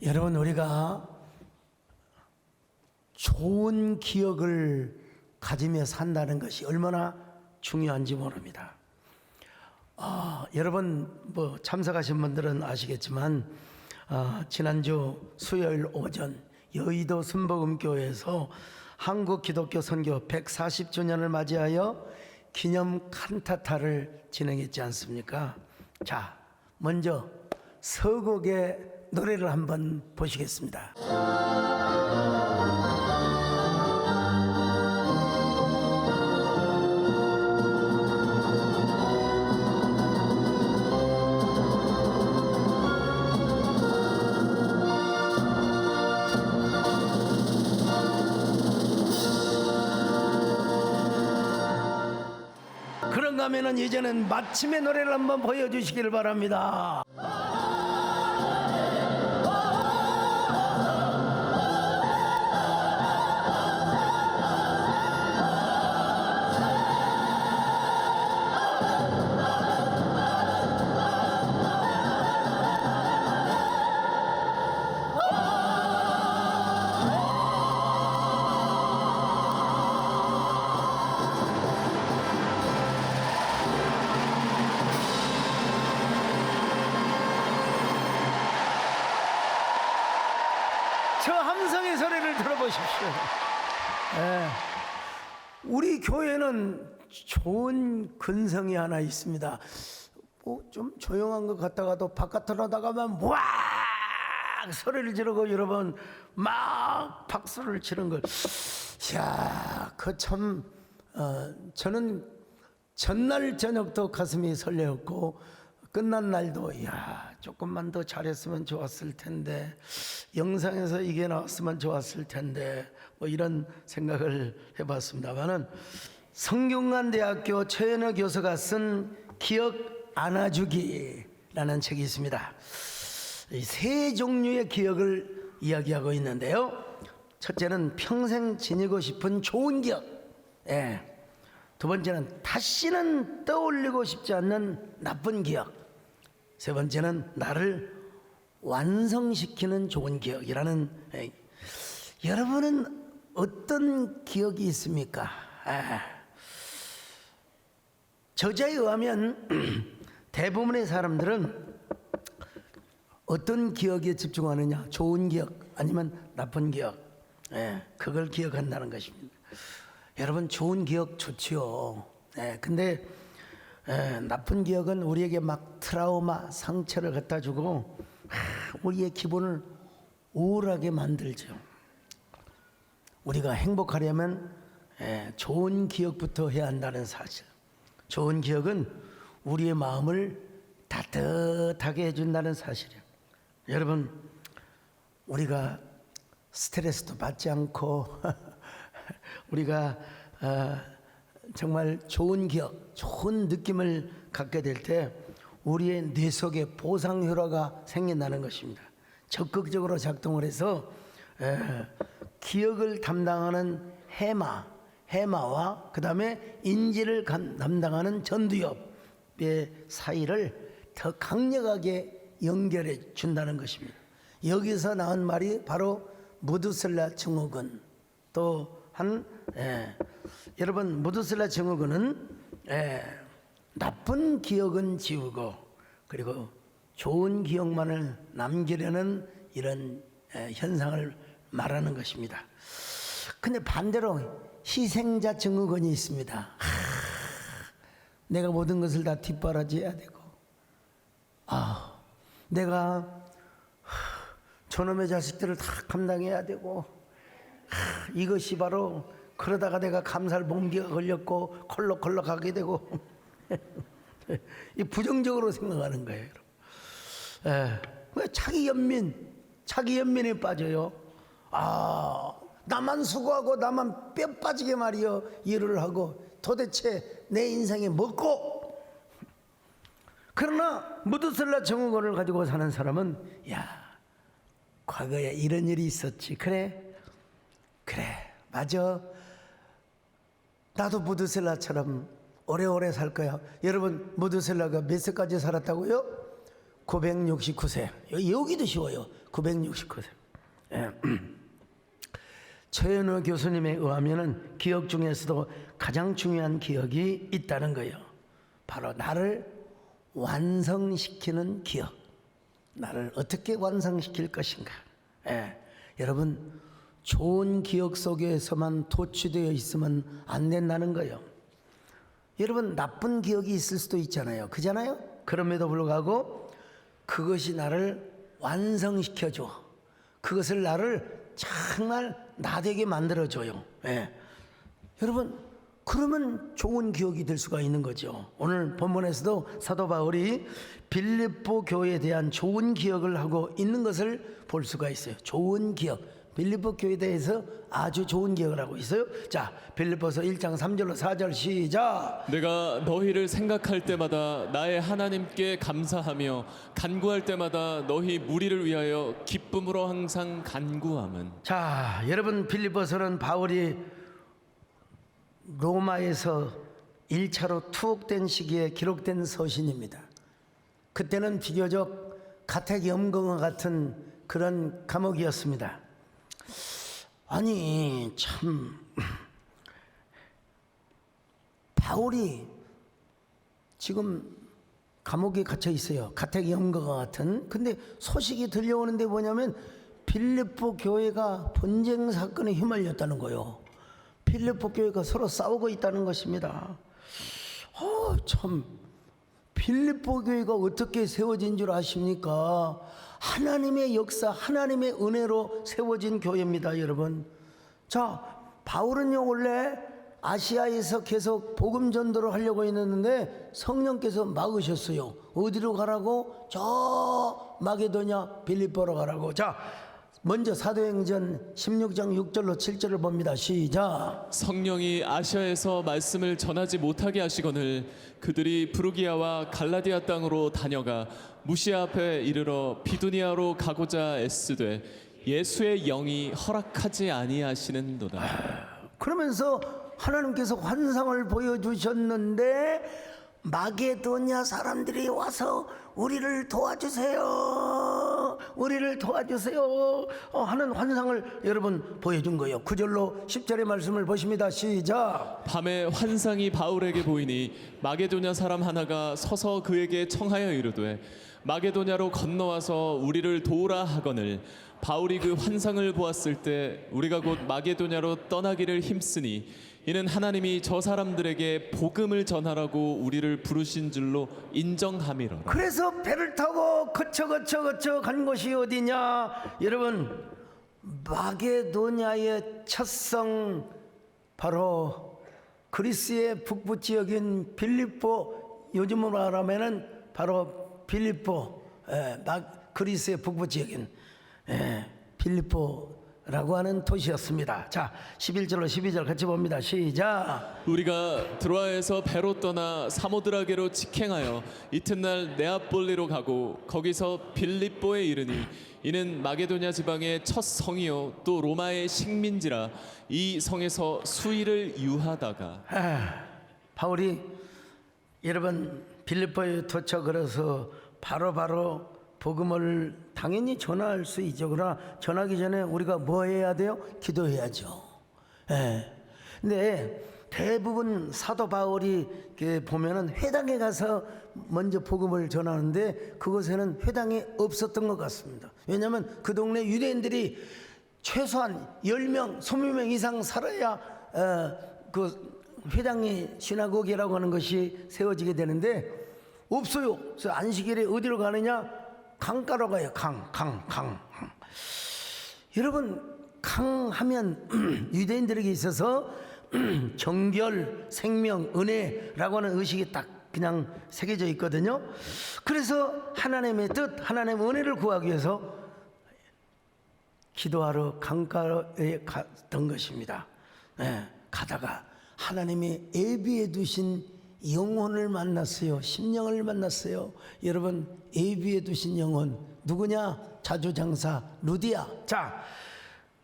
여러분, 우리가 좋은 기억을 가지며 산다는 것이 얼마나 중요한지 모릅니다. 여러분 참석하신 분들은 아시겠지만 지난주 수요일 오전 여의도 순복음교회에서 한국 기독교 선교 140주년을 맞이하여 기념 칸타타를 진행했지 않습니까? 자, 먼저 서곡의 노래를 한번 보시겠습니다. 그런가 하면은 이제는 마침의 노래를 한번 보여주시길 바랍니다. 저 함성의 소리를 들어보십시오. 우리 교회는 좋은 근성이 하나 있습니다. 좀 조용한 것 같다가도 바깥으로 나가면 와 소리를 지르고 여러분 막 박수를 치는 걸. 야, 그 참 저는 전날 저녁도 가슴이 설레었고 끝난 날도 야 조금만 더 잘했으면 좋았을 텐데, 영상에서 이게 나왔으면 좋았을 텐데, 뭐 이런 생각을 해봤습니다만은 성균관대학교 최현호 교수가 쓴 기억 안아주기라는 책이 있습니다. 세 종류의 기억을 이야기하고 있는데요. 첫째는 평생 지니고 싶은 좋은 기억, 두 번째는 다시는 떠올리고 싶지 않는 나쁜 기억, 세 번째는 나를 완성시키는 좋은 기억이라는. 여러분은 어떤 기억이 있습니까? 저자에 의하면 대부분의 사람들은 어떤 기억에 집중하느냐, 좋은 기억 아니면 나쁜 기억, 그걸 기억한다는 것입니다. 여러분, 좋은 기억 좋지요. 근데 나쁜 기억은 우리에게 막 트라우마, 상처를 갖다 주고 우리의 기분을 우울하게 만들죠. 우리가 행복하려면 좋은 기억부터 해야 한다는 사실. 좋은 기억은 우리의 마음을 따뜻하게 해준다는 사실이에요. 여러분, 우리가 스트레스도 받지 않고 우리가 정말 좋은 기억, 좋은 느낌을 갖게 될 때 우리의 뇌 속에 보상혈화가 생긴다는 것입니다. 적극적으로 작동을 해서 기억을 담당하는 해마와 그 다음에 인지를 담당하는 전두엽의 사이를 더 강력하게 연결해 준다는 것입니다. 여기서 나온 말이 바로 무드슬라 증후군. 여러분, 무드슬라 증후군은 나쁜 기억은 지우고 그리고 좋은 기억만을 남기려는 이런 현상을 말하는 것입니다. 근데 반대로 희생자 증후군이 있습니다. 내가 모든 것을 다 뒷바라지해야 되고, 내가 저놈의 자식들을 다 감당해야 되고, 이것이 바로 그러다가 내가 감살 봉기가 걸렸고 콜록콜록 하게 되고 이 부정적으로 생각하는 거예요. 왜 자기 연민에 빠져요? 나만 수고하고 나만 뼈 빠지게 말이요 일을 하고 도대체 내 인생에 뭐고? 그러나 무드슬라 증후군을 가지고 사는 사람은 과거에 이런 일이 있었지. 그래 맞아, 나도 무드슬라처럼 오래오래 살 거야. 여러분, 무드슬라가 몇 세까지 살았다고요? 969세. 여기도 쉬워요. 969세. 예. 최현우 교수님에 의하면은 기억 중에서도 가장 중요한 기억이 있다는 거예요. 바로 나를 완성시키는 기억. 나를 어떻게 완성시킬 것인가. 예. 여러분, 좋은 기억 속에서만 도취되어 있으면 안 된다는 거예요. 여러분, 나쁜 기억이 있을 수도 있잖아요. 그잖아요? 그럼에도 불구하고 그것이 나를 완성시켜줘. 그것을 나를 정말 나되게 만들어줘요. 예. 여러분, 그러면 좋은 기억이 될 수가 있는 거죠. 오늘 본문에서도 사도 바울이 빌립보 교회에 대한 좋은 기억을 하고 있는 것을 볼 수가 있어요. 좋은 기억. 빌립보 교회에 대해서 아주 좋은 기억을 하고 있어요. 자, 빌립보서 1장 3절로 4절 시작. 내가 너희를 생각할 때마다 나의 하나님께 감사하며 간구할 때마다 너희 무리를 위하여 기쁨으로 항상 간구함은. 자, 여러분, 빌립보서는 바울이 로마에서 1차로 투옥된 시기에 기록된 서신입니다. 그때는 비교적 가택연금과 같은 그런 감옥이었습니다. 아니, 참, 바울이 지금 감옥에 갇혀 있어요. 가택연금과 같은. 근데 소식이 들려오는데 뭐냐면 빌립보 교회가 분쟁 사건에 휘말렸다는 거예요. 빌립보 교회가 서로 싸우고 있다는 것입니다. 참, 빌립보 교회가 어떻게 세워진 줄 아십니까? 하나님의 역사, 하나님의 은혜로 세워진 교회입니다, 여러분. 자, 바울은요, 원래 아시아에서 계속 복음 전도를 하려고 했는데 성령께서 막으셨어요. 어디로 가라고? 저 마게도냐 빌립보로 가라고. 자, 먼저 사도행전 16장 6절로 7절을 봅니다. 시작. 성령이 아시아에서 말씀을 전하지 못하게 하시거늘 그들이 부르기아와 갈라디아 땅으로 다녀가 무시아 앞에 이르러 비두니아로 가고자 애쓰되 예수의 영이 허락하지 아니하시는도다. 그러면서 하나님께서 환상을 보여주셨는데 마게도냐 사람들이 와서 우리를 도와주세요, 우리를 도와주세요 하는 환상을 여러분 보여준 거예요. 9절로 10절의 말씀을 보십니다. 시작. 밤에 환상이 바울에게 보이니 마게도냐 사람 하나가 서서 그에게 청하여 이르되 마게도냐로 건너와서 우리를 도우라 하거늘 바울이 그 환상을 보았을 때 우리가 곧 마게도냐로 떠나기를 힘쓰니 이는 하나님이 저 사람들에게 복음을 전하라고 우리를 부르신 줄로 인정함이로라. 그래서 배를 타고 거쳐 간 곳이 어디냐? 여러분, 마게도냐의 첫성 바로 그리스의 북부 지역인 빌립보, 요즘으로 말하면은 바로 빌립보, 그리스의 북부 지역인 빌립보라고 하는 도시였습니다. 자, 11절로 12절 같이 봅니다. 시작. 우리가 드로아에서 배로 떠나 사모드라게로 직행하여 이튿날 네아폴리로 가고 거기서 빌립보에 이르니 이는 마게도냐 지방의 첫 성이요 또 로마의 식민지라 이 성에서 수일을 유하다가. 바울이 여러분 빌립보에 도착을 해서 바로 복음을 당연히 전할 수 있죠. 그러나 전하기 전에 우리가 뭐 해야 돼요? 기도해야죠. 근데 대부분 사도 바울이 보면은 회당에 가서 먼저 복음을 전하는데 그곳에는 회당이 없었던 것 같습니다. 왜냐하면 그 동네 유대인들이 최소한 10명, 20명 이상 살아야 그 회당이 시나고기라고 하는 것이 세워지게 되는데 없어요. 그래서 안식일에 어디로 가느냐? 강가로 가요. 강. 여러분, 강 하면 유대인들에게 있어서 정결, 생명, 은혜라고 하는 의식이 딱 그냥 새겨져 있거든요. 그래서 하나님의 뜻, 하나님의 은혜를 구하기 위해서 기도하러 강가에 갔던 것입니다. 가다가 하나님이 예비해 두신 영혼을 만났어요. 심령을 만났어요. 여러분, 예비해 두신 영혼 누구냐? 자주장사 루디아. 자,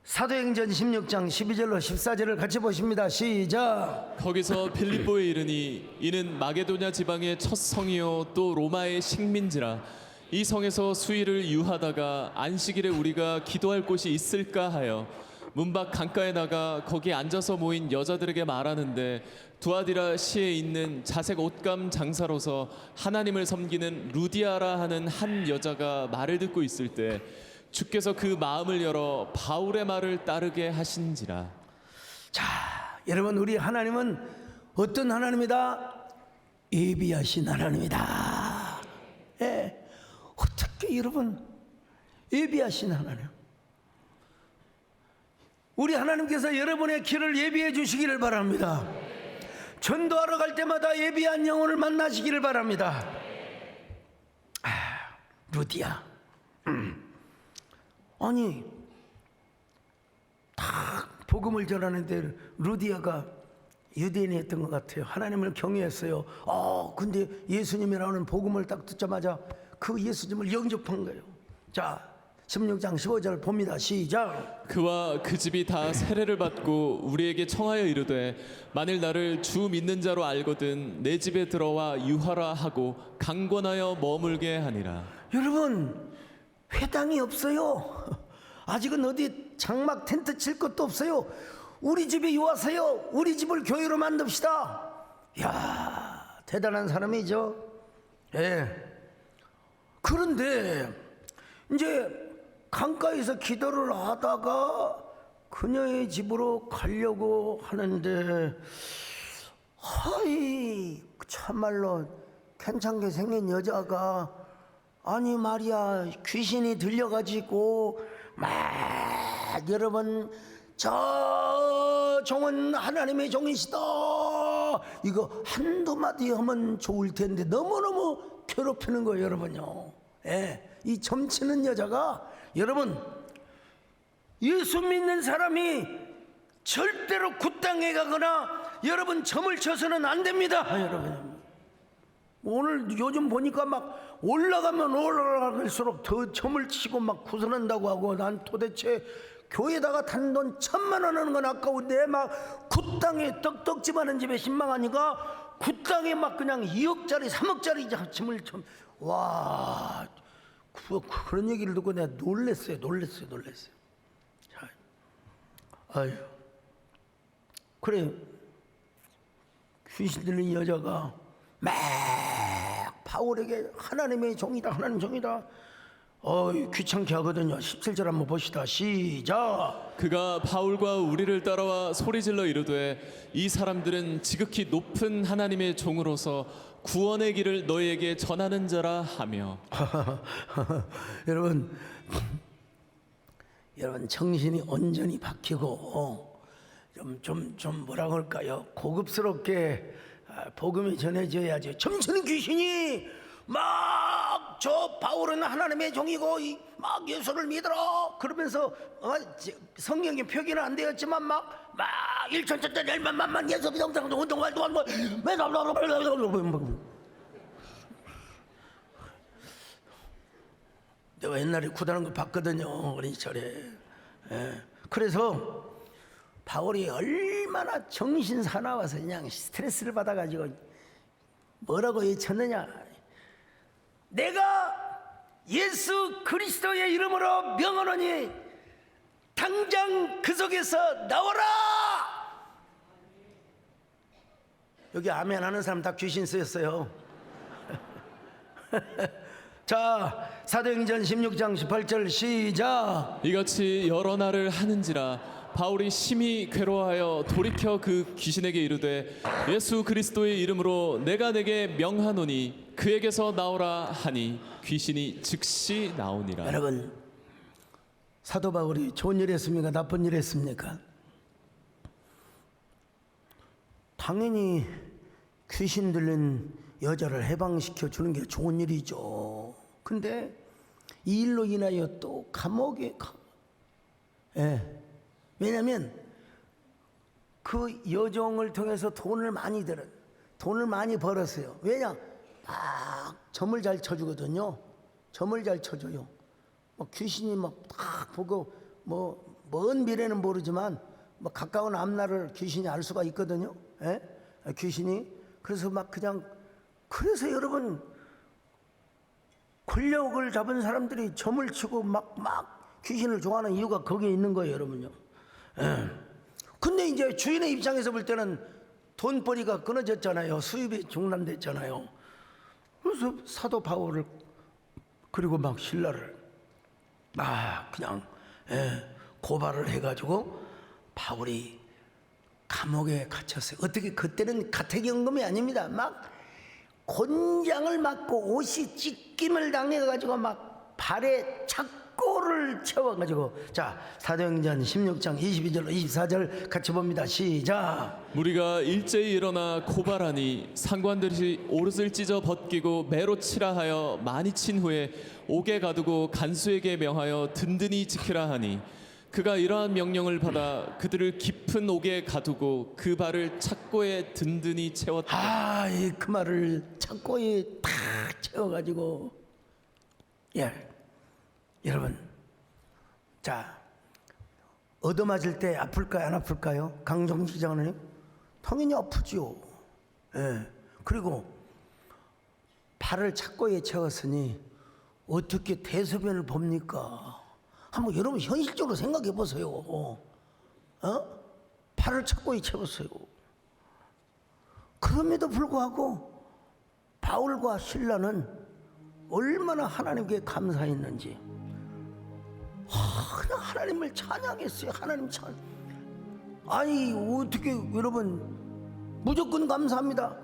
사도행전 16장 12절로 14절을 같이 보십니다. 시작. 거기서 빌립보에 이르니 이는 마게도냐 지방의 첫 성이요 또 로마의 식민지라 이 성에서 수일을 유하다가 안식일에 우리가 기도할 곳이 있을까 하여 문밖 강가에 나가 거기 앉아서 모인 여자들에게 말하는데 두아디라 시에 있는 자색 옷감 장사로서 하나님을 섬기는 루디아라 하는 한 여자가 말을 듣고 있을 때 주께서 그 마음을 열어 바울의 말을 따르게 하신지라. 자, 여러분, 우리 하나님은 어떤 하나님이다? 예비하신 하나님이다. 예. 어떻게 여러분 예비하신 하나님? 우리 하나님께서 여러분의 길을 예비해 주시기를 바랍니다. 전도하러 갈 때마다 예비한 영혼을 만나시기를 바랍니다. 루디아. 아니, 다 복음을 전하는데 루디아가 유대인이었던 것 같아요. 하나님을 경외했어요. 근데 예수님이라는 복음을 딱 듣자마자 그 예수님을 영접한 거예요. 자, 16장 15절 봅니다. 시작. 그와 그 집이 다 세례를 받고 우리에게 청하여 이르되 만일 나를 주 믿는 자로 알거든 내 집에 들어와 유하라 하고 강권하여 머물게 하니라. 여러분, 회당이 없어요. 아직은 어디 장막 텐트 칠 것도 없어요. 우리 집에 유하세요. 우리 집을 교회로 만듭시다. 이야, 대단한 사람이죠. 예. 그런데 이제 강가에서 기도를 하다가 그녀의 집으로 가려고 하는데, 하이, 참말로 괜찮게 생긴 여자가, 아니 말이야, 귀신이 들려가지고 막 여러분, 저 종은 하나님의 종이시다, 이거 한두 마디 하면 좋을 텐데 너무너무 괴롭히는 거예요, 여러분요. 예, 이 점치는 여자가, 여러분, 예수 믿는 사람이 절대로 굿당에 가거나 여러분 점을 쳐서는 안 됩니다. 여러분, 오늘 요즘 보니까 막 올라가면 올라갈수록 더 점을 치고 막 구선한다고 하고, 난 도대체 교회에다가 단돈 1,000만 원 하는 건 아까운데 막 굿당에 떡떡집 하는 집에 신망하니까 굿당에 막 그냥 2억짜리 3억짜리 점을 쳐. 와, 그런 얘기를 듣고 내가 놀랬어요. 자, 아유, 그래, 귀신 들린 여자가 막 바울에게 하나님의 종이다, 하나님 종이다, 귀찮게 하거든요. 17절 한번 봅시다. 시작. 그가 바울과 우리를 따라와 소리질러 이르되 이 사람들은 지극히 높은 하나님의 종으로서 구원의 길을 너희에게 전하는 자라 하며. 여러분 정신이 온전히 박히고 좀 뭐라 그럴까요? 고급스럽게 복음이 전해져야지. 점치는 귀신이 막 저 바울은 하나님의 종이고 막 예수를 믿어라 그러면서 성경에 표기는 안 되었지만 막 1천천짜리 1만만 예수 믿음장도 운동활도 하고 내가 옛날에 구다는 거 봤거든요, 어린이철에. 예. 그래서 바울이 얼마나 정신 사나워서 그냥 스트레스를 받아가지고 뭐라고 외쳤느냐. 내가 예수 그리스도의 이름으로 명하노니 당장 그 속에서 나와라. 여기 아멘 하는 사람 다 귀신 쓰였어요. 자, 사도행전 16장 18절 시작. 이같이 여러 날을 하는지라 바울이 심히 괴로워하여 돌이켜 그 귀신에게 이르되 예수 그리스도의 이름으로 내가 내게 명하노니 그에게서 나오라 하니 귀신이 즉시 나오니라. 여러분, 사도 바울이 좋은 일 했습니까? 나쁜 일 했습니까? 당연히 귀신 들린 여자를 해방시켜 주는 게 좋은 일이죠. 근데 이 일로 인하여 또 감옥에 왜냐하면 그 여종을 통해서 돈을 많이 벌었어요. 왜냐? 막 점을 잘 쳐주거든요. 점을 잘 쳐줘요. 귀신이 막 딱 보고 먼 미래는 모르지만 가까운 앞날을 귀신이 알 수가 있거든요. 귀신이. 그래서 막 그냥, 그래서 여러분 권력을 잡은 사람들이 점을 치고 막 귀신을 좋아하는 이유가 거기에 있는 거예요, 여러분요. 예. 근데 이제 주인의 입장에서 볼 때는 돈벌이가 끊어졌잖아요. 수입이 중단됐잖아요. 그래서 사도 바울을 그리고 막 신라를 그냥 고발을 해가지고 바울이 감옥에 갇혔어요. 어떻게 그때는 가택연금이 아닙니다. 막 곤장을 맞고 옷이 찢김을 당해가지고 막 발에 착고를 채워가지고. 자, 사도행전 16장 22절 24절 같이 봅니다. 시작. 무리가 일제히 일어나 고발하니 상관들이 옷을 찢어 벗기고 매로 치라 하여 많이 친 후에 옥에 가두고 간수에게 명하여 든든히 지키라 하니 그가 이러한 명령을 받아 그들을 깊은 옥에 가두고 그 발을 착고에 든든히 채웠다. 그 말을 착고에 탁 채워가지고. 여러분, 자, 얻어맞을 때 아플까요, 안 아플까요? 강정식 장로님, 당연히 아프지요. 그리고 발을 착고에 채웠으니 어떻게 대소변을 봅니까? 한번 여러분 현실적으로 생각해 보세요. 발을 착고에 채웠어요. 그럼에도 불구하고 바울과 신라는 얼마나 하나님께 감사했는지 그냥 하나님을 찬양했어요. 하나님 아니 어떻게 여러분, 무조건 감사합니다.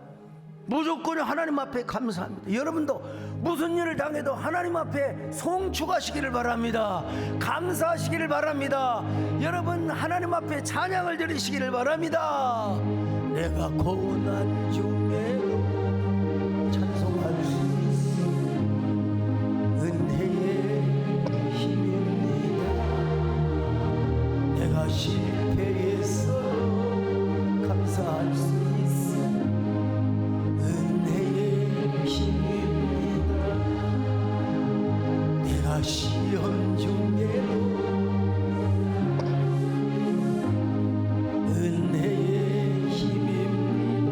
무조건 하나님 앞에 감사합니다. 여러분도 무슨 일을 당해도 하나님 앞에 송축하시기를 바랍니다. 감사하시기를 바랍니다. 여러분 하나님 앞에 찬양을 드리시기를 바랍니다. 내가 고난 중에 찬송할 수 있어 은혜의 힘입니다. 내가 실패했어 감사할 수 있어 은혜의 힘입니다. 내가 시험 중에도 은혜의 힘입니다.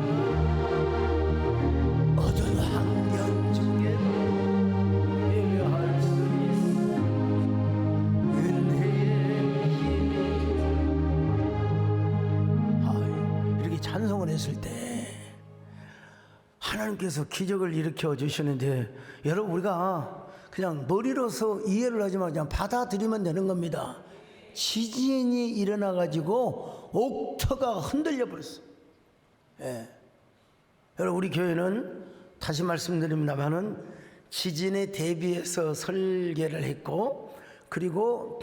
어두운 환경 중에도 예배할 수 있어 은혜의 힘입니다. 이렇게 찬송을 했을 때 하나님께서 기적을 일으켜 주시는데, 여러분 우리가 그냥 머리로서 이해를 하지 말고 그냥 받아들이면 되는 겁니다. 지진이 일어나 가지고 옥터가 흔들려 버렸어. 여러분 우리 교회는 다시 말씀드립니다만은 지진에 대비해서 설계를 했고, 그리고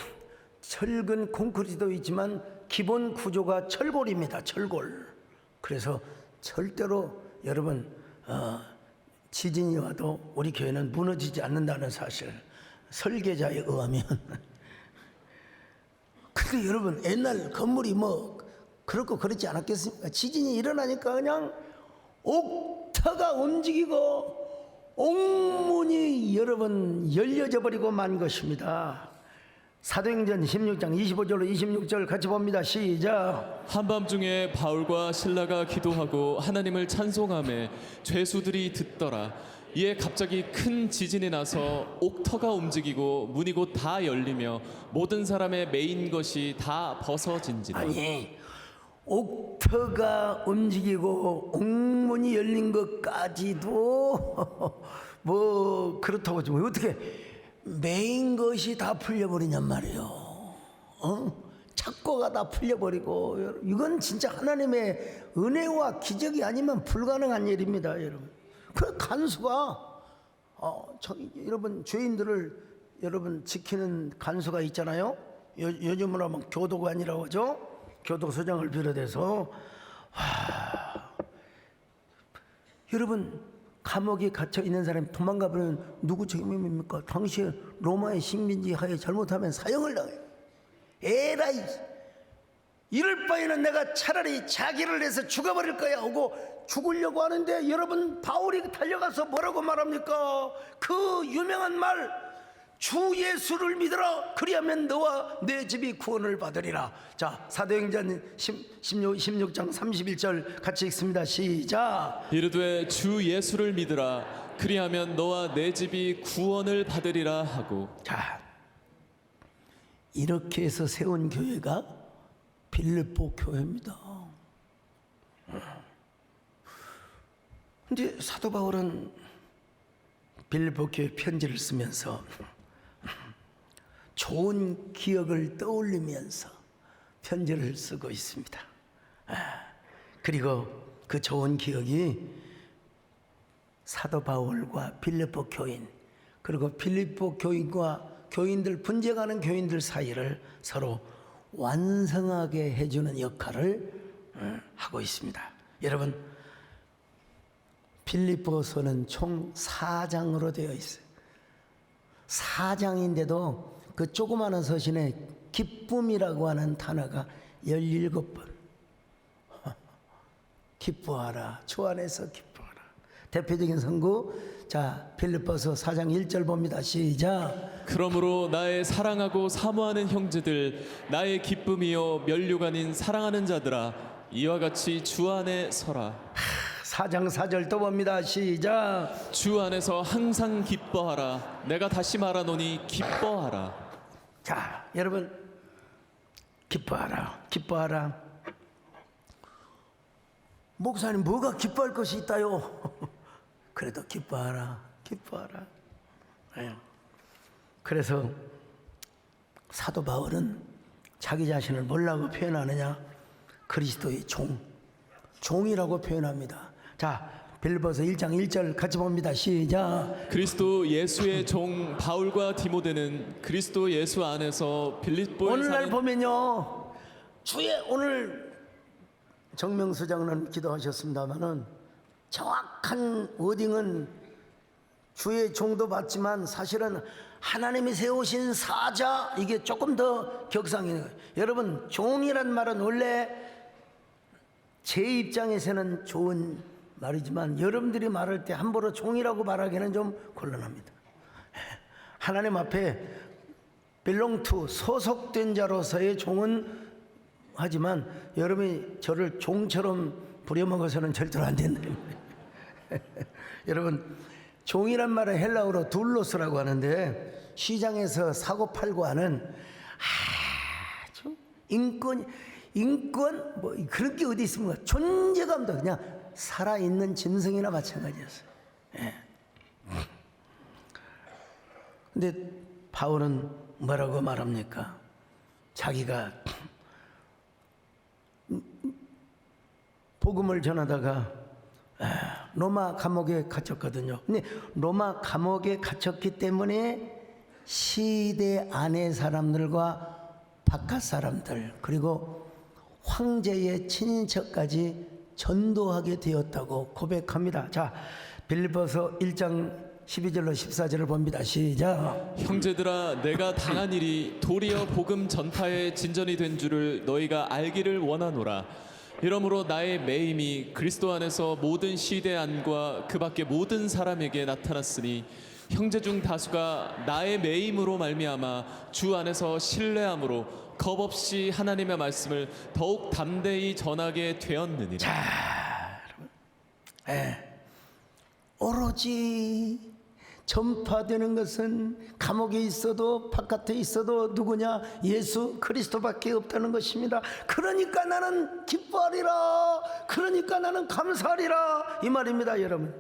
철근 콘크리트도 있지만 기본 구조가 철골입니다. 철골. 그래서 절대로 여러분 지진이 와도 우리 교회는 무너지지 않는다는 사실, 설계자에 의하면. 근데 여러분 옛날 건물이 뭐 그렇고 그렇지 않았겠습니까? 지진이 일어나니까 그냥 옥터가 움직이고 옥문이 여러분 열려져 버리고 만 것입니다. 사도행전 16장 25절로 26절 같이 봅니다. 시작. 한밤중에 바울과 신라가 기도하고 하나님을 찬송하며 죄수들이 듣더라. 이에 갑자기 큰 지진이 나서 옥터가 움직이고 문이 곧 다 열리며 모든 사람의 메인 것이 다 벗어진지라. 아니, 옥터가 움직이고 옥문이 열린 것까지도 뭐 그렇다고 하지만 어떻게 메인 것이 다 풀려버리냔 말이에요. 착고가 다 풀려버리고. 이건 진짜 하나님의 은혜와 기적이 아니면 불가능한 일입니다, 여러분. 그 간수가 여러분 죄인들을 여러분 지키는 간수가 있잖아요. 요즘으로 하면 교도관이라고 하죠. 교도소장을 비롯해서. 여러분 감옥에 갇혀 있는 사람이 도망가 버리면 누구 책임입니까? 당시에 로마의 식민지 하에 잘못하면 사형을 당해요. 에라이, 이럴 바에는 내가 차라리 자기를 해서 죽어버릴 거야 하고 죽으려고 하는데, 여러분 바울이 달려가서 뭐라고 말합니까? 그 유명한 말, 주 예수를 믿어라. 그리하면 너와 내 집이 구원을 받으리라. 자, 사도행전 16장 31절 같이 읽습니다. 시작. 이르되 주 예수를 믿으라. 그리하면 너와 내 집이 구원을 받으리라 하고. 자, 이렇게 해서 세운 교회가 빌립보 교회입니다. 근데 사도 바울은 빌립보 교회 편지를 쓰면서 좋은 기억을 떠올리면서 편지를 쓰고 있습니다. 그리고 그 좋은 기억이 사도 바울과 빌립보 교인, 그리고 빌립보 교인과 교인들, 분쟁하는 교인들 사이를 서로 완성하게 해주는 역할을 하고 있습니다. 여러분, 빌립보서는 총 4장으로 되어 있어요. 4장인데도 그 조그마한 서신에 기쁨이라고 하는 단어가 17번. 기뻐하라. 주 안에서 기뻐하라. 대표적인 선구, 자, 빌립보서 4장 1절 봅니다. 시작. 그러므로 나의 사랑하고 사모하는 형제들, 나의 기쁨이요 면류가 아닌 사랑하는 자들아, 이와 같이 주 안에 서라. 4장 4절 또 봅니다. 시작. 주 안에서 항상 기뻐하라. 내가 다시 말하노니 기뻐하라. 자, 여러분, 기뻐하라. 기뻐하라. 목사님, 뭐가 기뻐할 것이 있다요? 그래도 기뻐하라. 기뻐하라. 네. 그래서 사도 바울은 자기 자신을 뭐라고 표현하느냐? 그리스도의 종이라고 표현합니다. 자, 빌립보서 1장 1절 같이 봅니다. 시작. 그리스도 예수의 종 바울과 디모데는 그리스도 예수 안에서 빌립보에 오늘날 사는 보면요, 오늘 정명수 장로는 기도하셨습니다마는 정확한 워딩은 주의 종도 받지만 사실은 하나님이 세우신 사자, 이게 조금 더 격상이에요. 여러분, 종이란 말은 원래 제 입장에서는 좋은 말이지만 여러분들이 말할 때 함부로 종이라고 말하기는 좀 곤란합니다. 하나님 앞에 belong to, 소속된 자로서의 종은 하지만 여러분이 저를 종처럼 부려먹어서는 절대로 안 된다. 여러분, 종이란 말은 헬라어로 둘로스라고 하는데 시장에서 사고 팔고 하는 아주 인권 뭐 그런 게 어디 있습니까? 존재감도 그냥 살아있는 짐승이나 마찬가지였어요. 예. 근데 바울은 뭐라고 말합니까? 자기가 복음을 전하다가 로마 감옥에 갇혔거든요. 근데 로마 감옥에 갇혔기 때문에 시대 안의 사람들과 바깥 사람들, 그리고 황제의 친인척까지 전도하게 되었다고 고백합니다. 자, 빌립보서 1장 12절로 14절을 봅니다. 시작. 형제들아, 내가 당한 일이 도리어 복음 전파의 진전이 된 줄을 너희가 알기를 원하노라. 이러므로 나의 매임이 그리스도 안에서 모든 시대 안과 그 밖의 모든 사람에게 나타났으니 형제 중 다수가 나의 매임으로 말미암아 주 안에서 신뢰함으로 겁없이 하나님의 말씀을 더욱 담대히 전하게 되었느니라. 자, 여러분, 오로지 전파되는 것은 감옥에 있어도 바깥에 있어도 누구냐? 예수 그리스도밖에 없다는 것입니다. 그러니까 나는 기뻐하리라. 그러니까 나는 감사하리라. 이 말입니다, 여러분.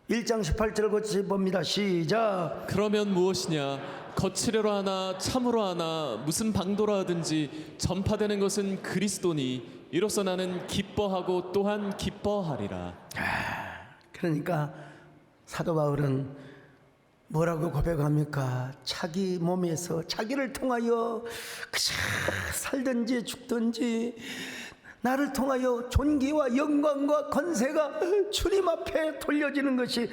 1장 18절 같이 봅니다. 시작. 그러면 무엇이냐? 거칠애로 하나 참으로 하나 무슨 방도로 하든지 전파되는 것은 그리스도니 이로써 나는 기뻐하고 또한 기뻐하리라. 그러니까 사도 바울은 뭐라고 고백합니까? 자기 몸에서 자기를 통하여 그저 살든지 죽든지 나를 통하여 존귀와 영광과 권세가 주님 앞에 돌려지는 것이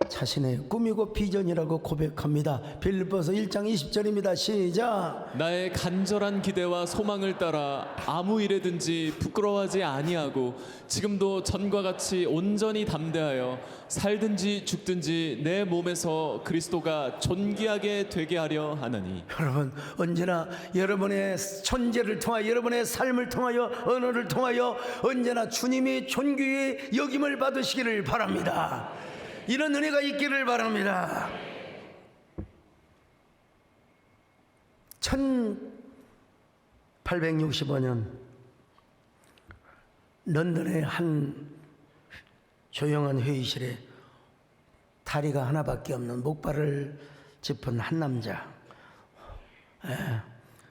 자신의 꿈이고 비전이라고 고백합니다. 빌립보서 1장 20절입니다. 시작. 나의 간절한 기대와 소망을 따라 아무 일에든지 부끄러워하지 아니하고 지금도 전과 같이 온전히 담대하여 살든지 죽든지 내 몸에서 그리스도가 존귀하게 되게 하려 하나니. 여러분, 언제나 여러분의 존재를 통하여, 여러분의 삶을 통하여, 언어를 통하여 언제나 주님이 존귀의 여김을 받으시기를 바랍니다. 이런 은혜가 있기를 바랍니다. 1865년 런던의 한 조용한 회의실에 다리가 하나밖에 없는 목발을 짚은 한 남자,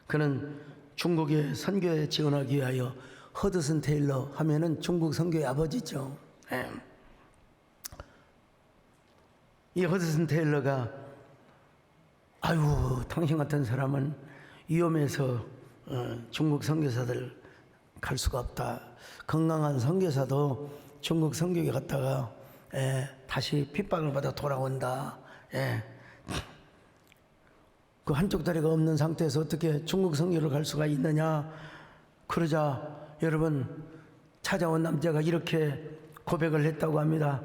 그는 중국에 선교에 지원하기 위하여 허드슨 테일러 하면은 중국 선교의 아버지죠. 이 허드슨 테일러가 아유, 당신 같은 사람은 위험해서 중국 선교사들 갈 수가 없다. 건강한 선교사도 중국 선교에 갔다가 다시 핍박을 받아 돌아온다. 그 한쪽 다리가 없는 상태에서 어떻게 중국 선교를 갈 수가 있느냐. 그러자 여러분, 찾아온 남자가 이렇게 고백을 했다고 합니다.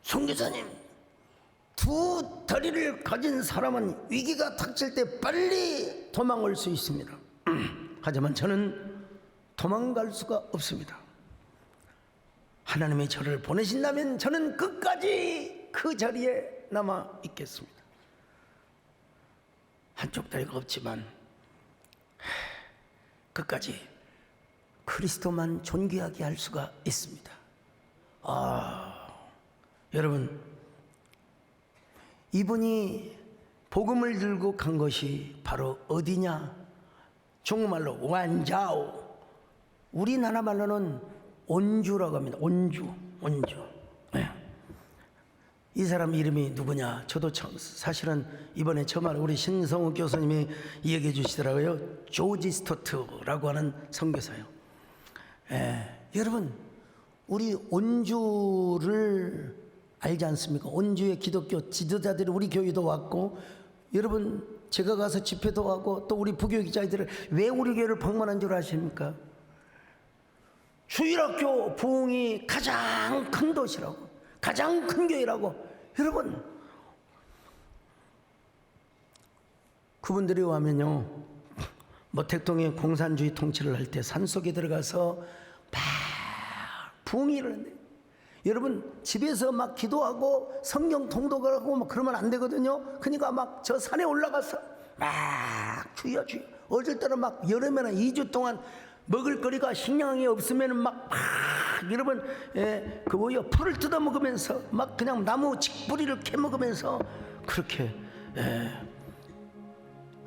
선교사님, 두 다리를 가진 사람은 위기가 닥칠 때 빨리 도망올 수 있습니다. 하지만 저는 도망갈 수가 없습니다. 하나님이 저를 보내신다면 저는 끝까지 그 자리에 남아 있겠습니다. 한쪽 다리가 없지만 끝까지 그리스도만 존귀하게 할 수가 있습니다. 여러분, 이분이 복음을 들고 간 것이 바로 어디냐? 중국말로 완자오, 우리나라 말로는 온주라고 합니다. 온주. 이 사람 이름이 누구냐? 저도 사실은 이번에 처음 알아. 우리 신성욱 교수님이 얘기해 주시더라고요. 조지 스토트라고 하는 선교사요. 여러분, 우리 온주를 알지 않습니까? 온주의 기독교 지도자들이 우리 교회도 왔고, 여러분, 제가 가서 집회도 하고, 또 우리 부교 기자들은 왜 우리 교회를 방문한 줄 아십니까? 주일학교 부흥이 가장 큰 도시라고, 가장 큰 교회라고. 여러분, 그분들이 와면요, 뭐 대통령이 공산주의 통치를 할 때 산속에 들어가서 막 부흥이 일어났는데, 여러분, 집에서 막 기도하고 성경 통독을 하고 막 그러면 안 되거든요. 그러니까 막 저 산에 올라가서 막 주여 주여, 어쩔 때는 막 여름에는 2주 동안 먹을거리가 식량이 없으면 막 여러분, 그 뭐요, 풀을 뜯어 먹으면서 막 그냥 나무 직뿌리를 캐 먹으면서 그렇게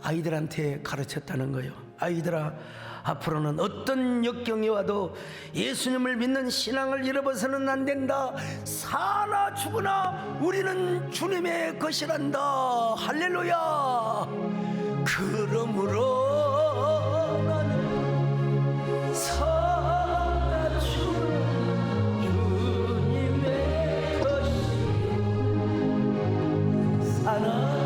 아이들한테 가르쳤다는 거예요. 아이들아, 앞으로는 어떤 역경이 와도 예수님을 믿는 신앙을 잃어버서는 안 된다. 사나 죽으나 우리는 주님의 것이란다. 할렐루야. 그러므로 나는 사나 죽으나 주님의 것이, 사나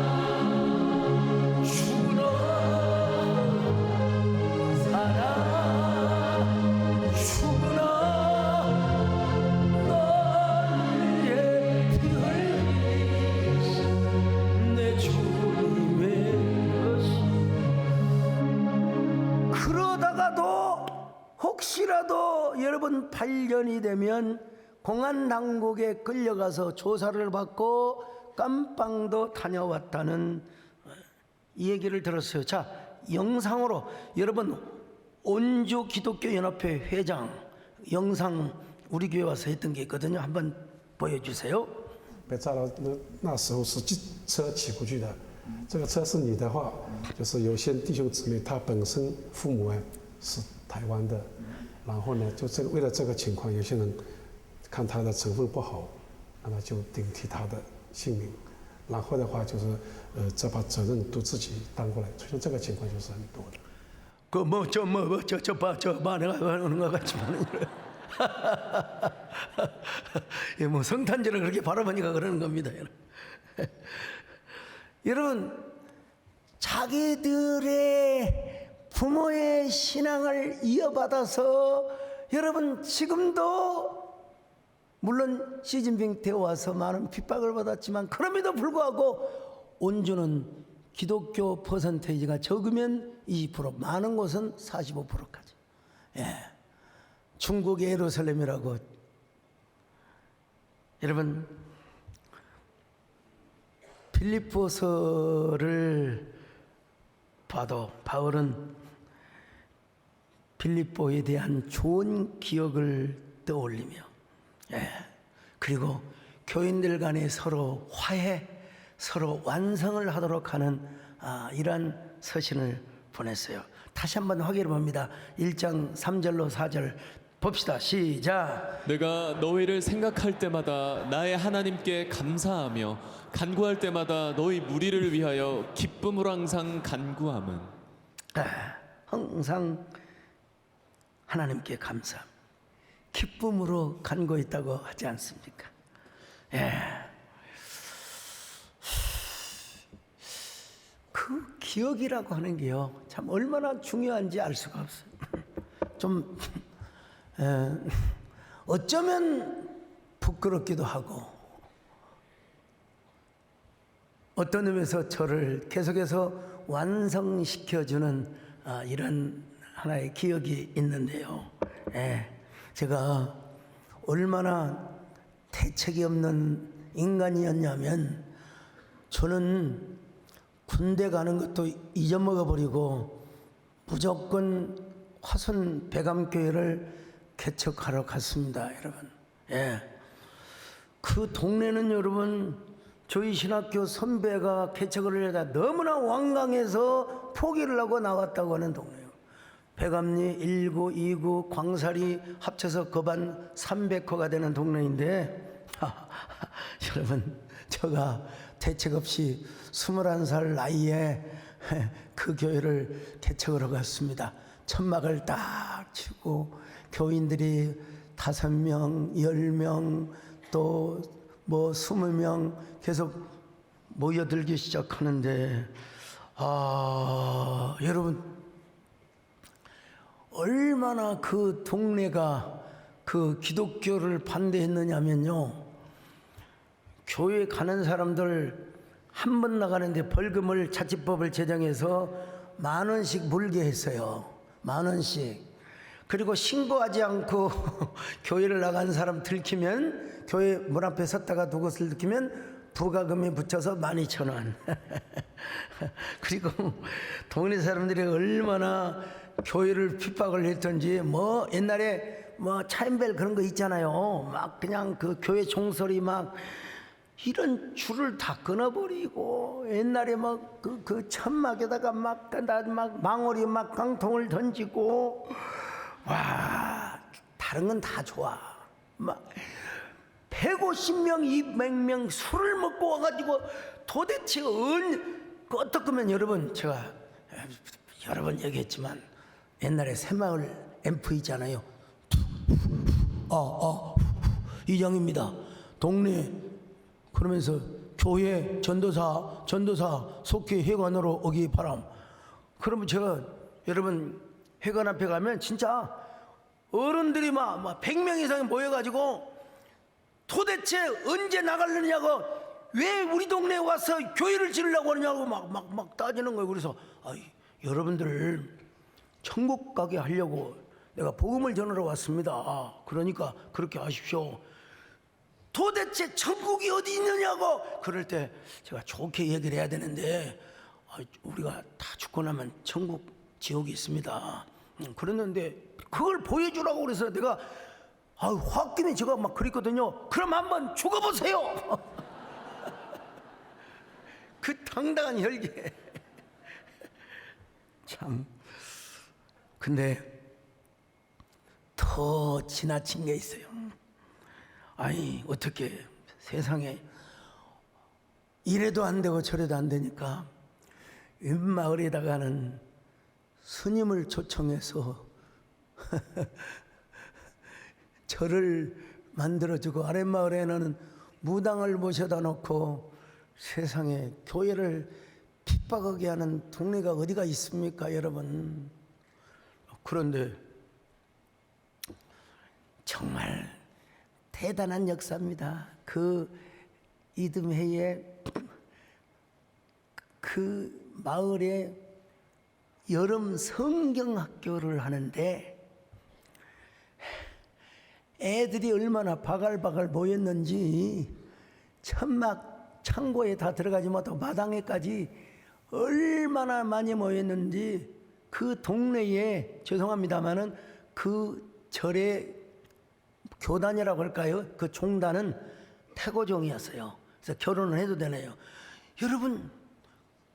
혹시라도 여러분 8년이 되면 공안 당국에 끌려가서 조사를 받고 깜빵도 다녀왔다는 이 얘기를 들었어요. 자, 영상으로 여러분, 온주 기독교 연합회 회장 영상 우리 교회 와서 했던 게 있거든요. 한번 보여주세요. 被炸到那时候是车骑过去的，这个车是你的话，就是有些弟兄姊妹他本身父母是台湾的，然后呢，就为了这个情况，有些人看他的成分不好，那么就顶替他的性命，然后的话就是再把责任都自己担过来，出现这个情况就是很多的。 그 뭐 저 봐 내가 하는 거 같지만 예, 뭐 성탄절을 그렇게 바라보니까 그러는 겁니다. 여러분, 자기들의 부모의 신앙을 이어받아서 여러분 지금도 물론 시진핑 때 와서 많은 핍박을 받았지만 그럼에도 불구하고 온주는 기독교 퍼센테이지가 적으면 20%, 많은 곳은 45%까지. 예. 중국 예루살렘이라고. 여러분, 빌립보서를 봐도 바울은 빌립보에 대한 좋은 기억을 떠올리며, 예. 그리고 교인들 간에 서로 화해, 서로 완성을 하도록 하는 이러한 서신을 보냈어요. 다시 한번 확인해 봅니다. 1장 3절로 4절 봅시다. 시작. 내가 너희를 생각할 때마다 나의 하나님께 감사하며 간구할 때마다 너희 무리를 위하여 기쁨으로 항상 간구함은. 항상 하나님께 감사, 기쁨으로 간구했다고 하지 않습니까? 예. 그 기억이라고 하는 게요, 참 얼마나 중요한지 알 수가 없어요. 좀 어쩌면 부끄럽기도 하고, 어떤 의미에서 저를 계속해서 완성시켜주는 이런 하나의 기억이 있는데요. 예, 제가 얼마나 대책이 없는 인간이었냐면, 저는 군대 가는 것도 잊어먹어 버리고 무조건 화순 배감교회를 개척하러 갔습니다, 여러분. 예. 그 동네는 여러분, 저희 신학교 선배가 개척을 하다 너무나 완강해서 포기를 하고 나왔다고 하는 동네예요. 배감리 1구, 2구, 광사리 합쳐서 거반 300호가 되는 동네인데, 여러분, 제가 대책 없이 21살 나이에 그 교회를 개척을 하고 갔습니다. 천막을 딱 치고 교인들이 5명, 10명, 또 뭐 20명 계속 모여들기 시작하는데, 여러분, 얼마나 그 동네가 그 기독교를 반대했느냐면요, 교회 가는 사람들 한 번 나가는데 벌금을 자치법을 제정해서 10,000원씩 물게 했어요. 10,000원씩. 그리고 신고하지 않고 교회를 나간 사람 들키면, 교회 문 앞에 섰다가 그것을 들키면 부가금에 붙여서 12,000원. 그리고 동네 사람들이 얼마나 교회를 핍박을 했던지, 뭐 옛날에 뭐 차인벨 그런 거 있잖아요. 막 그냥 그 교회 종소리 막 이런 줄을 다 끊어버리고, 옛날에 막 그 천막에다가 막 망오리 막 깡통을 던지고, 와, 다른 건 다 좋아. 막 150명, 200명 술을 먹고 와가지고 도대체 어떻게면, 여러분, 제가 여러 번 얘기했지만 옛날에 새마을 앰프 있잖아요. 이장입니다. 동네 그러면서 교회 전도사 속히 회관으로 오기 바람. 그러면 제가, 여러분, 회관 앞에 가면 진짜 어른들이 막 100명 이상이 모여가지고 도대체 언제 나가려냐고, 왜 우리 동네에 와서 교회를 지으려고 하느냐고 막 따지는 거예요. 그래서 여러분들 천국 가게 하려고 내가 복음을 전하러 왔습니다. 그러니까 그렇게 하십시오. 도대체 천국이 어디 있느냐고. 그럴 때 제가 좋게 얘기를 해야 되는데, 우리가 다 죽고 나면 천국, 지옥이 있습니다. 그랬는데 그걸 보여주라고 그래서 내가 홧김에 제가 막 그랬거든요. 그럼 한번 죽어보세요. 그 당당한 혈기. 참. 근데 더 지나친 게 있어요. 어떻게 세상에 이래도 안 되고 저래도 안 되니까 윗마을에다가는 스님을 초청해서 절을 만들어주고 아랫마을에는 무당을 모셔다 놓고 세상에 교회를 핍박하게 하는 동네가 어디가 있습니까, 여러분? 그런데 정말 대단한 역사입니다. 그 이듬해에 그 마을에 여름 성경학교를 하는데 애들이 얼마나 바글바글 모였는지 천막 창고에 다 들어가지 못하고 마당에까지 얼마나 많이 모였는지 그 동네에 죄송합니다마는 그 절의 교단이라고 할까요? 그 종단은 태고종이었어요. 그래서 결혼을 해도 되네요. 여러분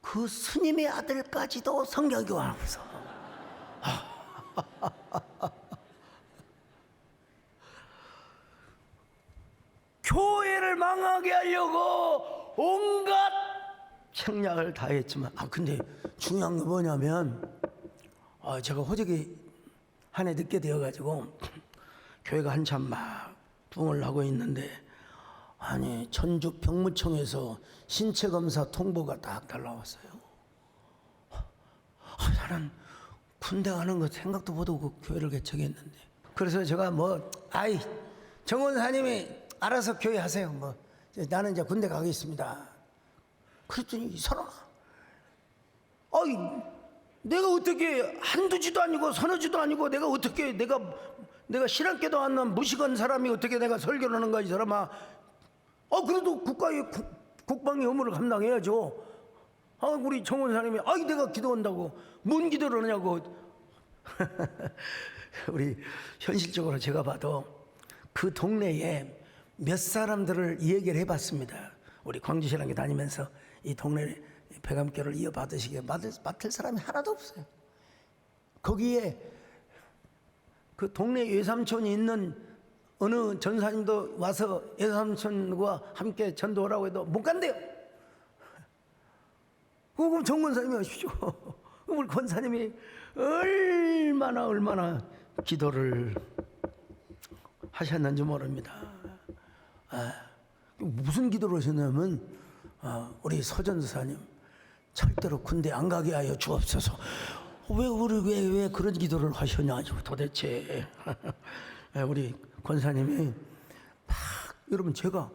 그 스님의 아들까지도 성경교환하면서 교회를 망하게 하려고 온갖 책략을 다 했지만 근데 중요한 게 뭐냐면 제가 호적이 한 해 늦게 되어가지고 교회가 한참 막 부흥을 하고 있는데 아니 전주 병무청에서 신체검사 통보가 딱 날라왔어요. 나는 군대 가는 거 생각도 못하고 교회를 개척했는데 그래서 제가 정원사님이 알아서 교회 하세요. 나는 이제 군대 가겠습니다. 그랬더니 이 사람아, 내가 어떻게 한두 지도 아니고 서너 지도 아니고 내가 어떻게 내가 신학교도 안 나온 무식한 사람이 어떻게 내가 설교를 하는 거야 이 사람아. 그래도 국가의 국방의 의무를 감당해야죠. 우리 정원사님이 내가 기도한다고 뭔 기도를 하냐고. 우리 현실적으로 제가 봐도 그 동네에 몇 사람들을 얘기를 해봤습니다. 우리 광주신학교 다니면서 이 동네 배감교를 이어받으시게 맡을 사람이 하나도 없어요. 거기에 그 동네 외삼촌이 있는 어느 전사님도 와서 외삼촌과 함께 전도하라고 해도 못 간대요. 그럼 정권사님이 하십시오. 우리 권사님이 얼마나 기도를 하셨는지 모릅니다. 무슨 기도를 하셨냐면 우리 서전사님 절대로 군대 안 가게 하여 주옵소서. 왜 그런 기도를 하셨냐 도대체. 우리 권사님이 여러분 제가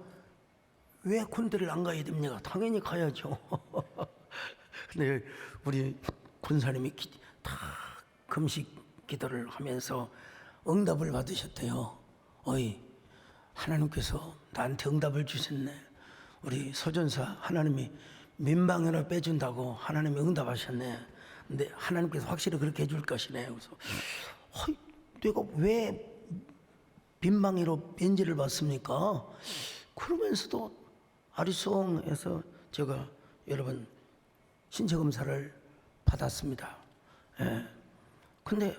왜 군대를 안 가야 됩니까? 당연히 가야죠. 근데 우리 권사님이 다 금식 기도를 하면서 응답을 받으셨대요. 하나님께서 나한테 응답을 주셨네. 우리 서전사 하나님이 민방위를 빼준다고 하나님이 응답하셨네. 근데 하나님께서 확실히 그렇게 해줄 것이네. 그래서 내가 왜 빈방위로 면제를 받습니까? 그러면서도 아리송에서 제가 여러분 신체 검사를 받았습니다. 근데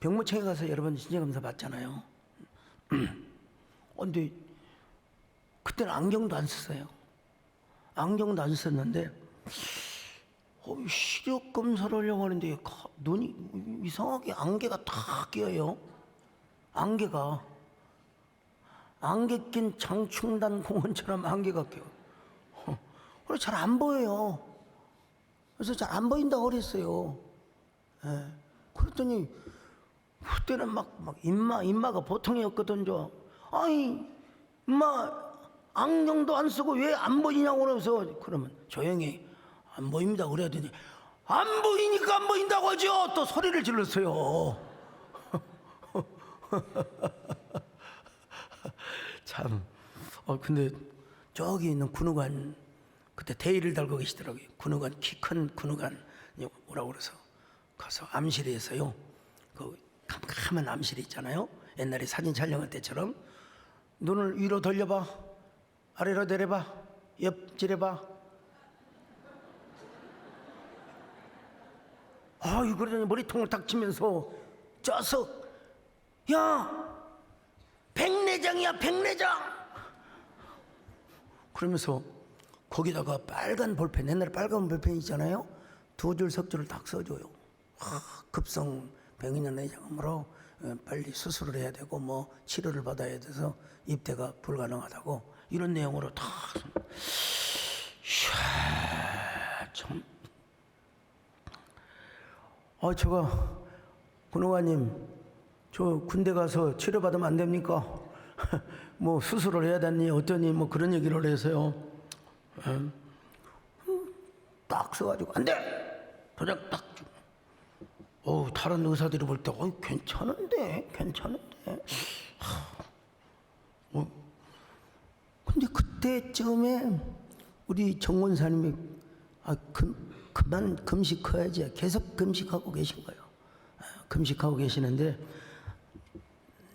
병무청에 가서 여러분 신체 검사 받잖아요. 근데 그때는 안경도 안 썼어요. 안경도 안 썼는데 시력 검사를 하려고 하는데 눈이 이상하게 안개가 다 끼어요. 안개가 안개 낀 장충단 공원처럼 안개가 껴요. 그래서 잘 안 보여요. 그래서 잘 안 보인다고 그랬어요. 그랬더니 그때는 막 인마가 보통이었거든요. 인마 안경도 안 쓰고 왜 안 보이냐고 그러면서 그러면 조용히 안 보입니다 그래더니 안 보이니까 안 보인다고 하죠. 또 소리를 질렀어요. 참. 근데 저기 있는 군의관 그때 대의를 달고 계시더라고요. 군의관 키 큰 군의관 오라고 그래서 가서 암실에서요. 그 캄캄한 암실 있잖아요. 옛날에 사진 촬영할 때처럼 눈을 위로 돌려봐, 아래로 내려봐, 옆질해봐. 그러더니 머리통을 딱 치면서 쪄서 백내장이야 백내장. 그러면서 거기다가 빨간 볼펜 옛날에 빨간 볼펜 있잖아요. 두 줄 석 줄을 딱 써줘요. 급성 병인연의 자금으로 빨리 수술을 해야 되고 뭐 치료를 받아야 돼서 입대가 불가능하다고 이런 내용으로 다 참. 제가 군의관님 저 군대 가서 치료받으면 안 됩니까? 뭐 수술을 해야 되니 어떠니 뭐 그런 얘기를 해서요. 딱 써가지고 안 돼! 도장 딱 주고. 다른 의사들이 볼 때 괜찮은데. 근데 그때쯤에 우리 정 원사님이 그만 금식해야지. 계속 금식하고 계신 거예요. 금식하고 계시는데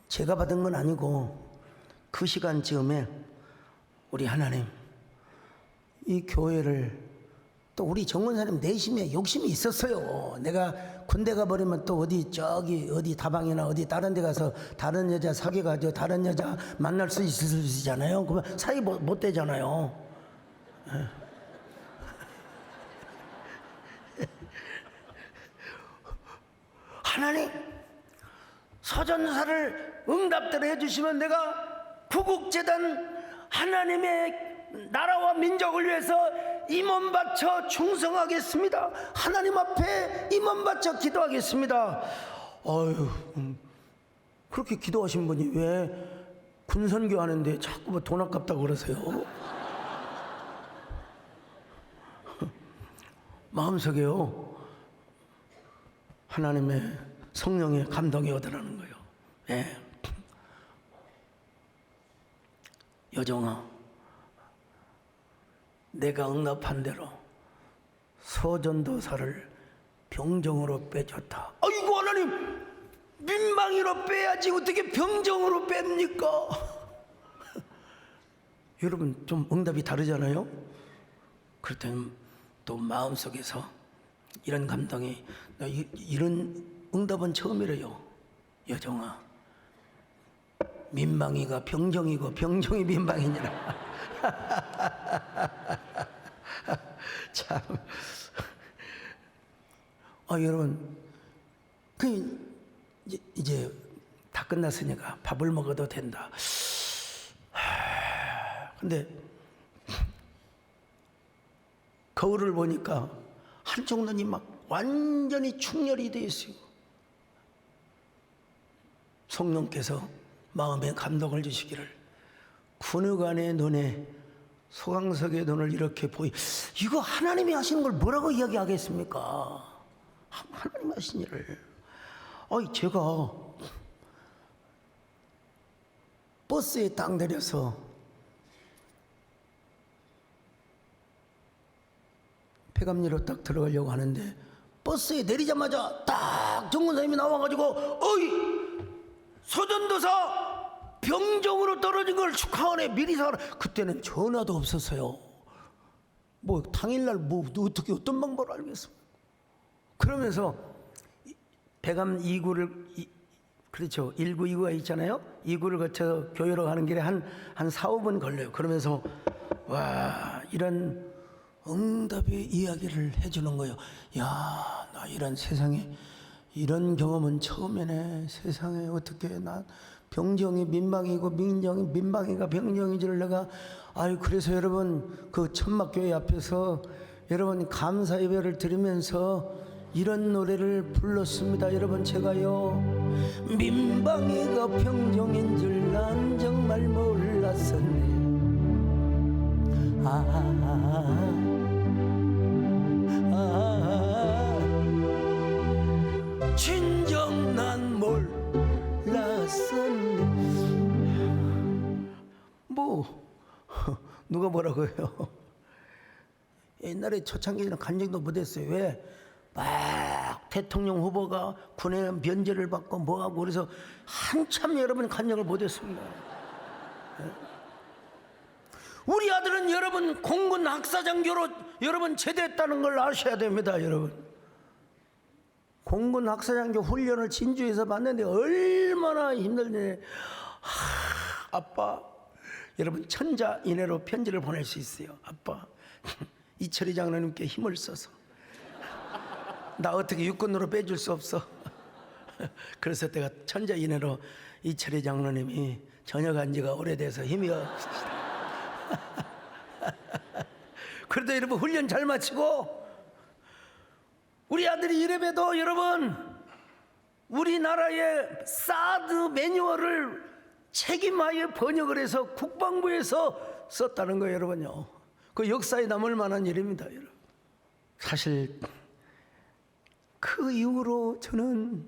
제가 받은 건 아니고 그 시간쯤에 우리 하나님 이 교회를 또 우리 정원사님 내심에 욕심이 있었어요. 내가 군대 가버리면 또 어디 다방이나 어디 다른 데 가서 다른 여자 사귀어가지고 다른 여자 만날 수 있으시잖아요. 그러면 사이 못 되잖아요. 하나님 서전사를 응답대로 해주시면 내가 구국재단 하나님의 나라와 민족을 위해서 임원 바쳐 충성하겠습니다. 하나님 앞에 임원 바쳐 기도하겠습니다. 그렇게 기도하신 분이 왜 군선교 하는데 자꾸 뭐 돈 아깝다고 그러세요? 마음속에요 하나님의 성령의 감동이 오더라는 거예요. 예. 여정아, 내가 응답한 대로 서전도사를 병정으로 빼줬다. 아이고 하나님, 민방위로 빼야지 어떻게 병정으로 뺍니까? 여러분 좀 응답이 다르잖아요. 그럴 때는 또 마음속에서 이런 감동이, 이런 응답은 처음이래요. 여정아, 민방위가 병정이고 병정이 민방위니라. 참. 여러분, 이제 다 끝났으니까 밥을 먹어도 된다. 근데 거울을 보니까 한쪽 눈이 막 완전히 충혈이 되어 있어요. 성령께서 마음에 감동을 주시기를 군의관의 눈에 소강석의 눈을 이렇게 이거 하나님이 하시는 걸 뭐라고 이야기하겠습니까? 하나님이 하신 일을. 제가 버스에 딱 내려서 폐감리로 딱 들어가려고 하는데 버스에 내리자마자 딱 정권사님이 나와가지고 서전도사 병정으로 떨어진 걸 축하하네, 미리 사라. 그때는 전화도 없었어요. 뭐 당일날 어떻게 어떤 방법을 알겠습니까? 그러면서 배감 2구를 그렇죠, 1구 2구가 있잖아요. 2구를 거쳐 교회로 가는 길에 한 4, 5분 걸려요. 그러면서 와, 이런 응답의 이야기를 해주는 거예요. 야, 나 이런 세상에 이런 경험은 처음이네. 세상에 어떻게 나 병정이 민방이고 민정이 민방이가 병정인 줄 내가. 그래서 여러분 그 천막교회 앞에서 여러분 감사 예배를 드리면서 이런 노래를 불렀습니다. 여러분, 제가요, 민방이가 병정인 줄 난 정말 몰랐었네. 진정 난 몰랐었네. 누가 뭐라고 해요? 옛날에 초창기에는 간증도 못했어요. 왜? 막 대통령 후보가 군에 면제를 받고 뭐하고 그래서 한참 여러분 간증을 못했습니다. 우리 아들은 여러분 공군 학사장교로 여러분 제대했다는 걸 아셔야 됩니다. 여러분, 공군 학사장교 훈련을 진주에서 받는데 얼마나 힘들네. 아빠, 여러분 천자 이내로 편지를 보낼 수 있어요. 아빠, 이철희 장로님께 힘을 써서 나 어떻게 육군으로 빼줄 수 없어. 그래서 내가 천자인해로 이철희 장로님이 전역한 지가 오래돼서 힘이 없으시다. 그래도 여러분 훈련 잘 마치고 우리 아들이 이래봬도 여러분 우리나라의 사드 매뉴얼을 책임하여 번역을 해서 국방부에서 썼다는 거예요, 여러분요. 그 역사에 남을 만한 일입니다, 여러분. 사실 그 이후로 저는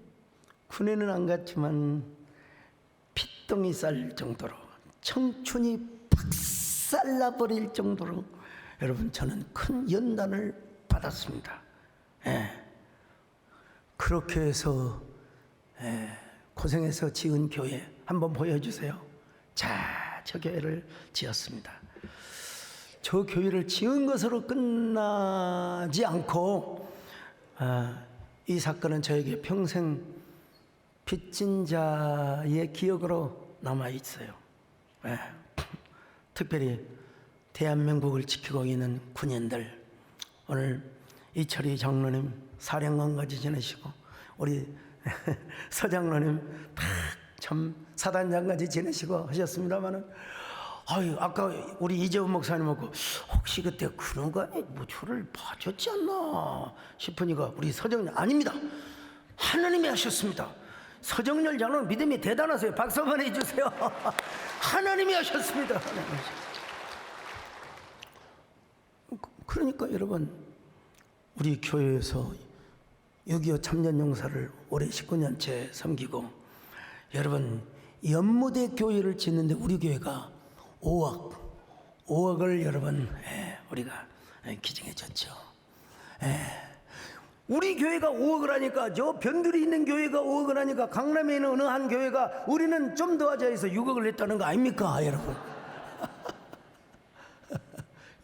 군에는 안 갔지만 핏덩이 쌀 정도로 청춘이 박살나버릴 정도로 여러분 저는 큰 연단을 받았습니다. 예. 그렇게 해서 고생해서 지은 교회 한번 보여주세요. 자, 저 교회를 지었습니다. 저 교회를 지은 것으로 끝나지 않고 이 사건은 저에게 평생 빚진 자의 기억으로 남아 있어요. 특별히 대한민국을 지키고 있는 군인들, 오늘 이철희 장로님 사령관까지 지내시고 우리 서장로님 참 사단장까지 지내시고 하셨습니다마는 아까 우리 이재훈 목사님하고 혹시 그때 그런 거 아니 뭐 저를 봐줬지 않나 싶으니까 우리 서정렬 아닙니다. 하나님이 하셨습니다. 서정렬 장로는 믿음이 대단하세요. 박수 한번 해주세요. 하나님이 하셨습니다. 그러니까 여러분 우리 교회에서 6.25 참전용사를 올해 19년째 섬기고 여러분 연무대 교회를 짓는데 우리 교회가 5억을 여러분 우리가 기증해 줬죠. 우리 교회가 5억을 하니까 저 변두리 있는 교회가 5억을 하니까 강남에 있는 어느 한 교회가 우리는 좀 더 하자 해서 6억을 냈다는 거 아닙니까 여러분?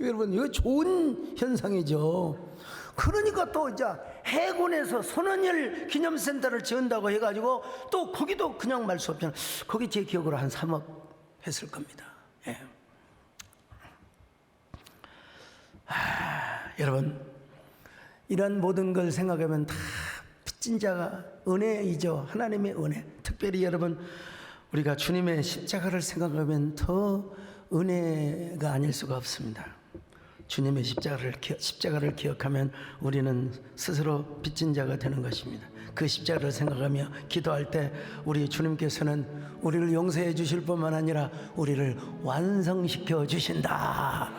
여러분 이거 좋은 현상이죠. 그러니까 또 이제 해군에서 손원열 기념센터를 지은다고 해가지고 또 거기도 그냥 말 수 없잖아요. 거기 제 기억으로 한 3억 했을 겁니다. 예. 여러분 이런 모든 걸 생각하면 다 빚진 자가 은혜이죠. 하나님의 은혜. 특별히 여러분 우리가 주님의 십자가를 생각하면 더 은혜가 아닐 수가 없습니다. 주님의 십자가를 기억하면 우리는 스스로 빚진 자가 되는 것입니다. 그 십자가를 생각하며 기도할 때 우리 주님께서는 우리를 용서해 주실 뿐만 아니라 우리를 완성시켜 주신다.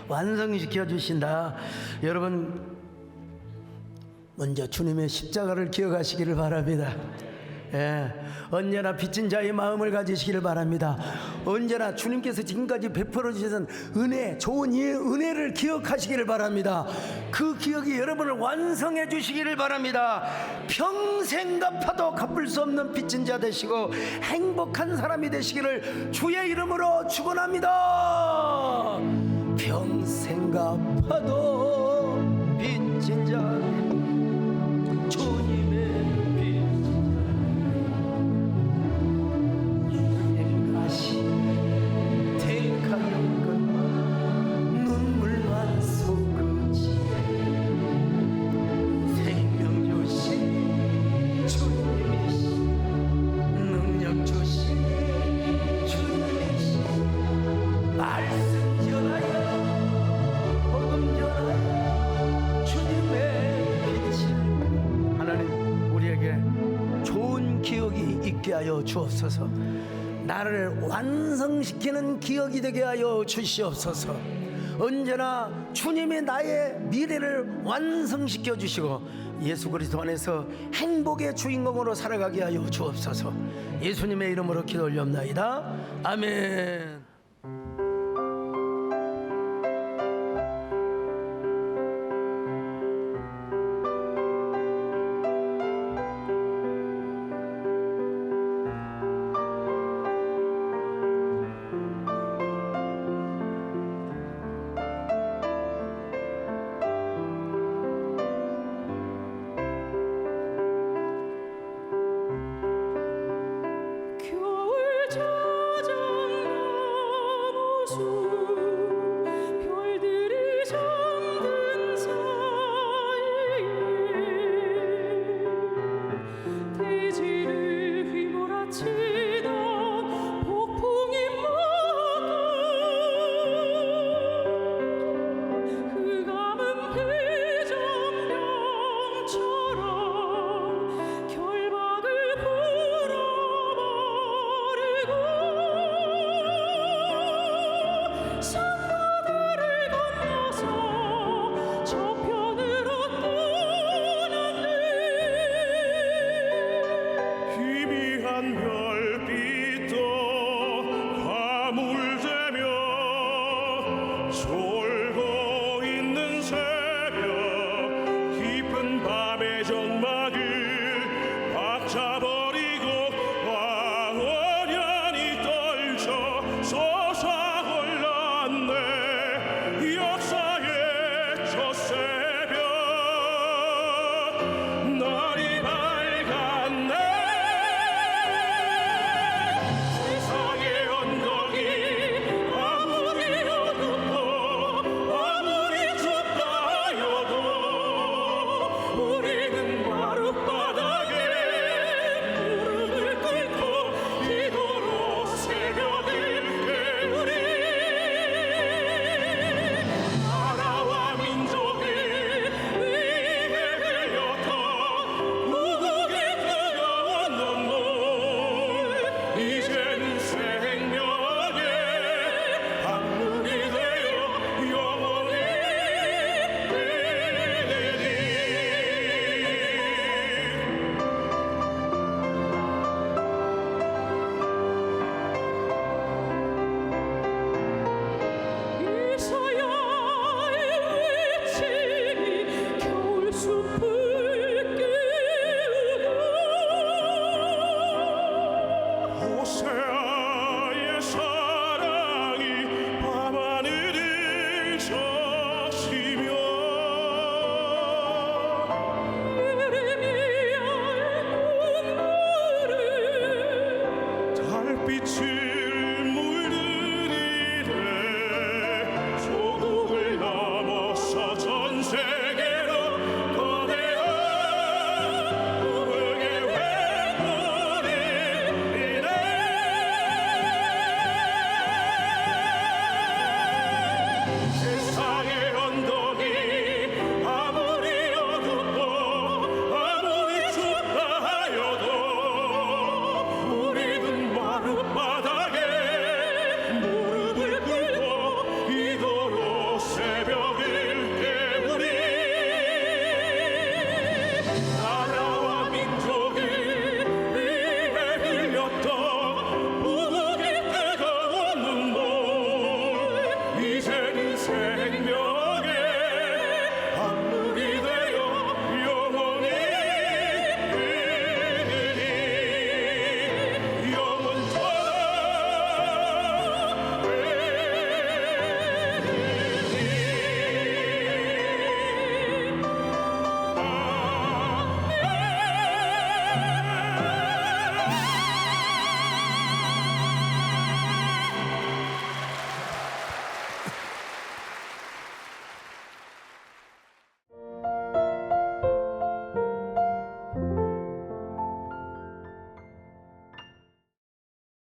완성시켜 주신다. 여러분 먼저 주님의 십자가를 기억하시기를 바랍니다. 언제나 빚진 자의 마음을 가지시기를 바랍니다. 언제나 주님께서 지금까지 베풀어 주신 은혜, 좋은 이 은혜를 기억하시기를 바랍니다. 그 기억이 여러분을 완성해 주시기를 바랍니다. 평생 갚아도 갚을 수 없는 빚진 자 되시고 행복한 사람이 되시기를 주의 이름으로 축원합니다. 평생 갚아도 빚진 자 하여 주옵소서. 나를 완성시키는 기억이 되게 하여 주시옵소서. 언제나 주님이 나의 미래를 완성시켜 주시고 예수 그리스도 안에서 행복의 주인공으로 살아가게 하여 주옵소서. 예수님의 이름으로 기도 올려옵나이다. 아멘. 겨울 저녁 안녕